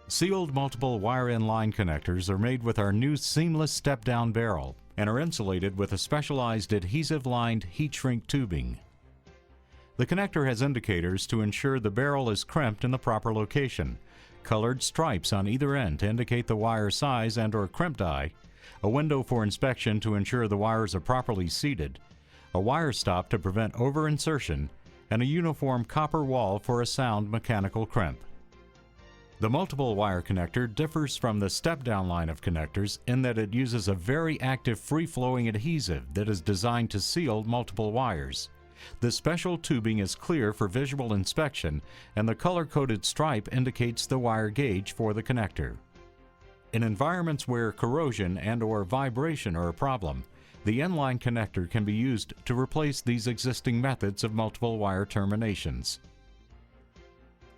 Sealed multiple wire inline connectors are made with our new seamless step-down barrel and are insulated with a specialized adhesive-lined heat shrink tubing. The connector has indicators to ensure the barrel is crimped in the proper location, colored stripes on either end to indicate the wire size and/or crimp die, a window for inspection to ensure the wires are properly seated, a wire stop to prevent over-insertion, and a uniform copper wall for a sound mechanical crimp. The multiple wire connector differs from the step-down line of connectors in that it uses a very active free-flowing adhesive that is designed to seal multiple wires. The special tubing is clear for visual inspection, and the color-coded stripe indicates the wire gauge for the connector. In environments where corrosion and/or vibration are a problem, the inline connector can be used to replace these existing methods of multiple wire terminations.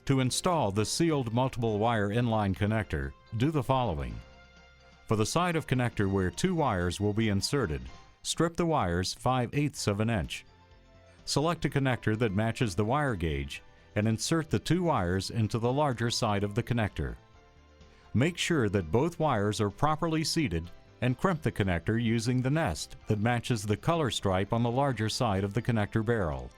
To install the sealed multiple wire inline connector, do the following. For the side of connector where 2 wires will be inserted, strip the wires 5/8 of an inch. Select a connector that matches the wire gauge and insert the 2 wires into the larger side of the connector. Make sure that both wires are properly seated and crimp the connector using the nest that matches the color stripe on the larger side of the connector barrel.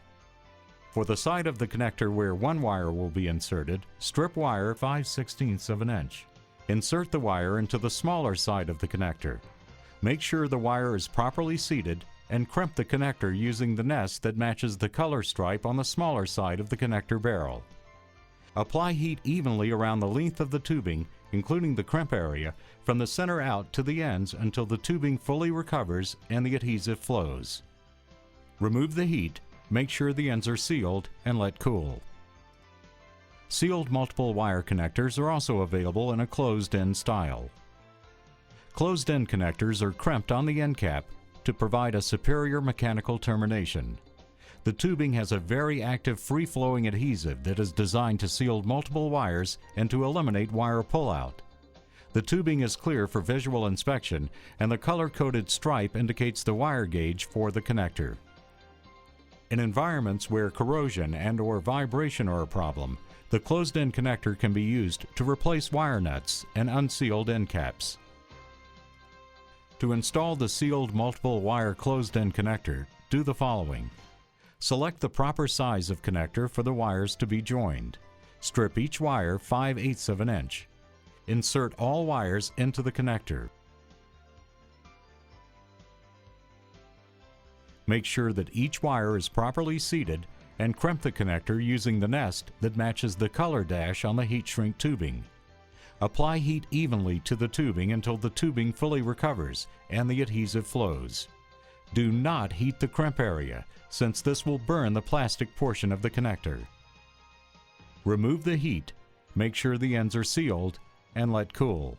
For the side of the connector where 1 wire will be inserted, strip wire 5/16 of an inch. Insert the wire into the smaller side of the connector. Make sure the wire is properly seated and crimp the connector using the nest that matches the color stripe on the smaller side of the connector barrel. Apply heat evenly around the length of the tubing, including the crimp area, from the center out to the ends until the tubing fully recovers and the adhesive flows. Remove the heat, make sure the ends are sealed, and let cool. Sealed multiple wire connectors are also available in a closed-end style. Closed-end connectors are crimped on the end cap to provide a superior mechanical termination. The tubing has a very active free-flowing adhesive that is designed to seal multiple wires and to eliminate wire pullout. The tubing is clear for visual inspection, and the color-coded stripe indicates the wire gauge for the connector. In environments where corrosion and/or vibration are a problem, the closed-end connector can be used to replace wire nuts and unsealed end caps. To install the sealed multiple wire closed-end connector, do the following. Select the proper size of connector for the wires to be joined. Strip each wire 5/8 of an inch. Insert all wires into the connector. Make sure that each wire is properly seated and crimp the connector using the nest that matches the color dash on the heat shrink tubing. Apply heat evenly to the tubing until the tubing fully recovers and the adhesive flows. Do not heat the crimp area, since this will burn the plastic portion of the connector. Remove the heat, make sure the ends are sealed, and let cool.